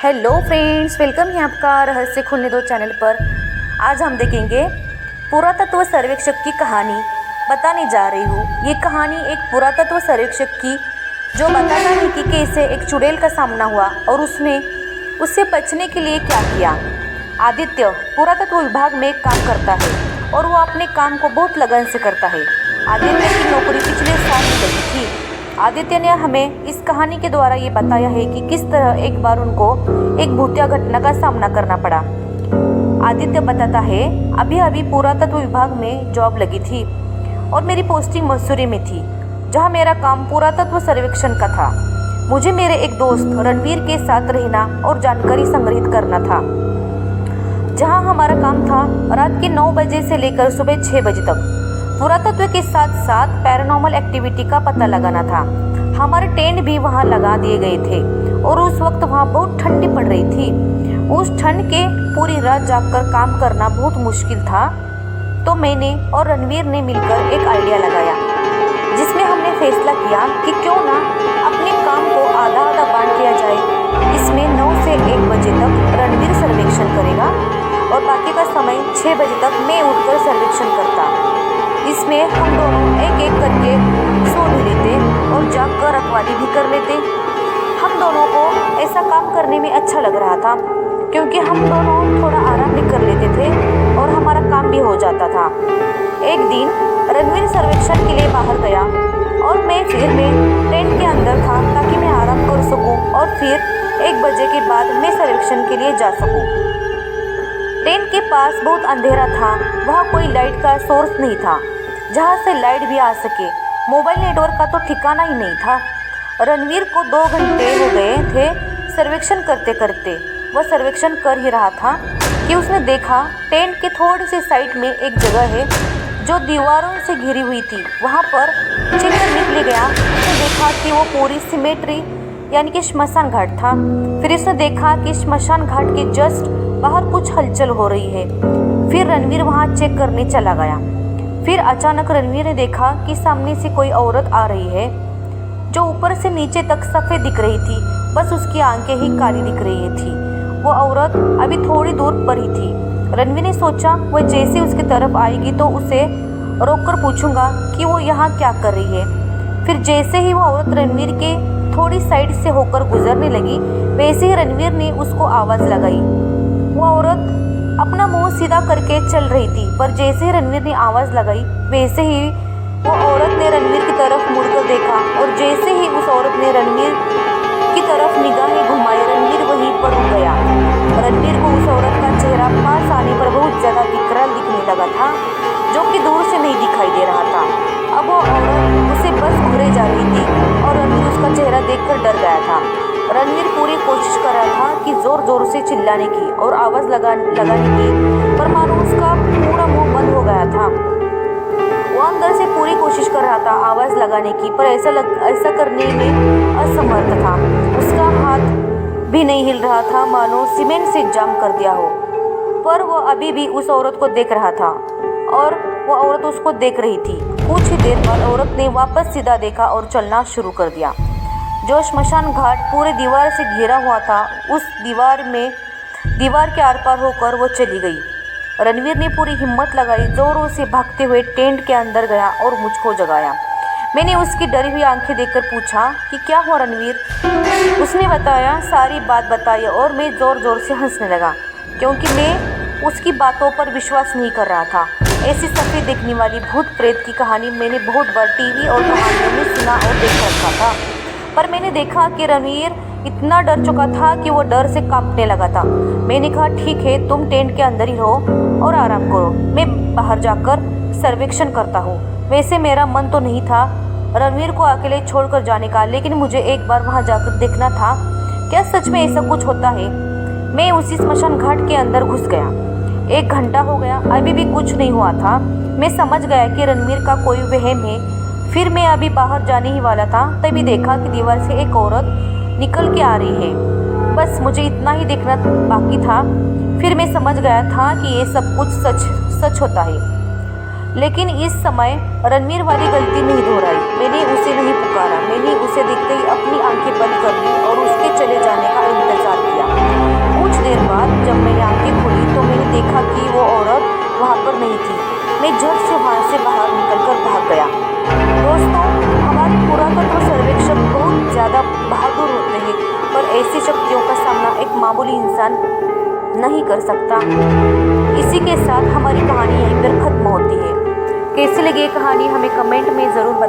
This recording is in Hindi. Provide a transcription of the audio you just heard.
हेलो फ्रेंड्स, वेलकम है आपका रहस्य खोलने दो चैनल पर। आज हम देखेंगे पुरातत्व सर्वेक्षक की कहानी बताने जा रही हूँ। ये कहानी एक पुरातत्व सर्वेक्षक की जो बताता है कि कैसे एक चुड़ैल का सामना हुआ और उसने उससे बचने के लिए क्या किया। आदित्य पुरातत्व विभाग में काम करता है और वो अपने काम को बहुत लगन से करता है। आदित्य की नौकरी पिछले साल ही लगी थी। आदित्य ने हमें इस कहानी के द्वारा ये बताया है कि किस तरह एक बार उनको एक भूतिया घटना का सामना करना पड़ा। आदित्य बताता है, अभी अभी पुरातत्व विभाग में जॉब लगी थी और मेरी पोस्टिंग मसूरी में थी, जहाँ मेरा काम पुरातत्व सर्वेक्षण का था। मुझे मेरे एक दोस्त रणवीर के साथ रहना और जानकारी संग्रहित करना था। जहाँ हमारा काम था रात के 9 बजे से लेकर सुबह 6 बजे तक पुरातत्व के साथ साथ पैरानॉर्मल एक्टिविटी का पता लगाना था। हमारे टेंट भी वहाँ लगा दिए गए थे और उस वक्त वहाँ बहुत ठंडी पड़ रही थी। उस ठंड के पूरी रात जागकर काम करना बहुत मुश्किल था। तो मैंने और रणवीर ने मिलकर एक आइडिया लगाया, जिसमें हमने फैसला किया कि क्यों ना अपने काम को आधा आधा बांट लिया जाए। इसमें 9 से 1 बजे तक रणवीर सर्वेक्षण करेगा और बाकी का समय 6 बजे तक मैं उठकर सर्वेक्षण करता। इसमें हम दोनों एक एक करके सो भी लेते और जागकर रखवाली भी कर लेते। हम दोनों को ऐसा काम करने में अच्छा लग रहा था, क्योंकि हम दोनों थोड़ा आराम भी कर लेते थे और हमारा काम भी हो जाता था। एक दिन रणवीर सर्वेक्षण के लिए बाहर गया और मैं टेंट के अंदर था ताकि मैं आराम कर सकूं और फिर 1 बजे के बाद मैं सर्वेक्षण के लिए जा सकूं। टेंट के पास बहुत अंधेरा था, वहाँ कोई लाइट का सोर्स नहीं था जहाँ से लाइट भी आ सके। मोबाइल नेटवर्क का तो ठिकाना ही नहीं था। रणवीर को 2 घंटे हो गए थे सर्वेक्षण करते करते। वह सर्वेक्षण कर ही रहा था कि उसने देखा टेंट के थोड़ी सी साइड में एक जगह है जो दीवारों से घिरी हुई थी। वहाँ पर चलकर निकले गया। उसने देखा कि वो पूरी सिमेट्री यानी कि श्मशान घाट था। फिर उसने देखा कि श्मशान घाट के जस्ट बाहर कुछ हलचल हो रही है। फिर रणवीर वहाँ चेक करने चला गया। फिर अचानक रणवीर ने देखा कि सामने से कोई औरत आ रही है जो ऊपर से नीचे तक सफ़ेद दिख रही थी, बस उसकी आंखें ही काली दिख रही थी। वो औरत अभी थोड़ी दूर पर ही थी। रणवीर ने सोचा वह जैसे उसकी तरफ आएगी तो उसे रोककर पूछूंगा कि वो यहाँ क्या कर रही है। फिर जैसे ही वो औरत रणवीर के थोड़ी साइड से होकर गुजरने लगी, वैसे ही रणवीर ने उसको आवाज़ लगाई। वो औरत अपना मुंह सीधा करके चल रही थी, पर जैसे ही रणवीर ने आवाज़ लगाई वैसे ही वो औरत ने रणवीर की तरफ मुड़कर देखा और जैसे ही उस औरत ने रणवीर की तरफ निगाहें घुमाई, रणवीर वहीं पर रुक गया। रणवीर को उस औरत का चेहरा पास आने पर बहुत ज़्यादा विकराल दिखने लगा था, जो कि दूर से नहीं दिखाई दे रहा था। अब वो औरत उसे बस घूरे जा रही थी और रणवीर उसका चेहरा देखकर डर गया था। रणवीर पूरी कोशिश कर रहा था कि ज़ोर ज़ोर से चिल्लाने की और आवाज़ लगाने की, पर मानो उसका पूरा मुंह बंद हो गया था। वो अंदर से पूरी कोशिश कर रहा था आवाज़ लगाने की, पर ऐसा करने में असमर्थ था। उसका हाथ भी नहीं हिल रहा था, मानो सीमेंट से जाम कर दिया हो। पर वो अभी भी उस औरत को देख रहा था और वो औरत उसको देख रही थी। कुछ ही देर बाद औरत ने वापस सीधा देखा और चलना शुरू कर दिया। जो श्मशान घाट पूरे दीवार से घिरा हुआ था, उस दीवार के आर पार होकर वो चली गई। रणवीर ने पूरी हिम्मत लगाई, जोरों से भागते हुए टेंट के अंदर गया और मुझको जगाया। मैंने उसकी डरी हुई आंखें देखकर पूछा कि क्या हुआ रणवीर। उसने बताया, सारी बात बताई और मैं ज़ोर ज़ोर से हंसने लगा, क्योंकि मैं उसकी बातों पर विश्वास नहीं कर रहा था। ऐसी सफ़ेद देखने वाली भूत प्रेत की कहानी मैंने बहुत बार टीवी और कहानियों में सुना और देख रखा था, पर मैंने देखा कि रणवीर इतना डर चुका था कि वो डर से कांपने लगा था। मैंने कहा, ठीक है, तुम टेंट के अंदर ही रहो और आराम करो, मैं बाहर जाकर सर्वेक्षण करता हूँ। वैसे मेरा मन तो नहीं था रणवीर को अकेले छोड़कर जाने का, लेकिन मुझे एक बार वहाँ जाकर देखना था क्या सच में ऐसा कुछ होता है। मैं उसी श्मशान घाट के अंदर घुस गया। 1 घंटा हो गया, अभी भी कुछ नहीं हुआ था। मैं समझ गया कि रणवीर का कोई वहम है। फिर मैं अभी बाहर जाने ही वाला था, तभी देखा कि दीवार से एक औरत निकल के आ रही है। बस मुझे इतना ही देखना बाकी था। फिर मैं समझ गया था कि ये सब कुछ सच होता है। लेकिन इस समय रणवीर वाली गलती नहीं दोहराई। मैंने उसे नहीं पुकारा, मैंने उसे देखते ही अपनी आंखें बंद कर ली और उसके चले जाने का इंतजार किया। कुछ देर बाद जब मैंने आंखें खोली तो मैंने देखा कि वो औरत वहाँ पर नहीं थी। मैं झट से वहाँ से बाहर निकलकर भाग गया। दोस्तों, हमारे पुरातत्व सर्वेक्षक बहुत ज़्यादा बहादुर होते हैं, पर ऐसी शक्तियों का सामना एक मामूली इंसान नहीं कर सकता। इसी के साथ हमारी कहानी यहीं पर खत्म होती है। कैसी लगी ये कहानी हमें कमेंट में ज़रूर बताएं।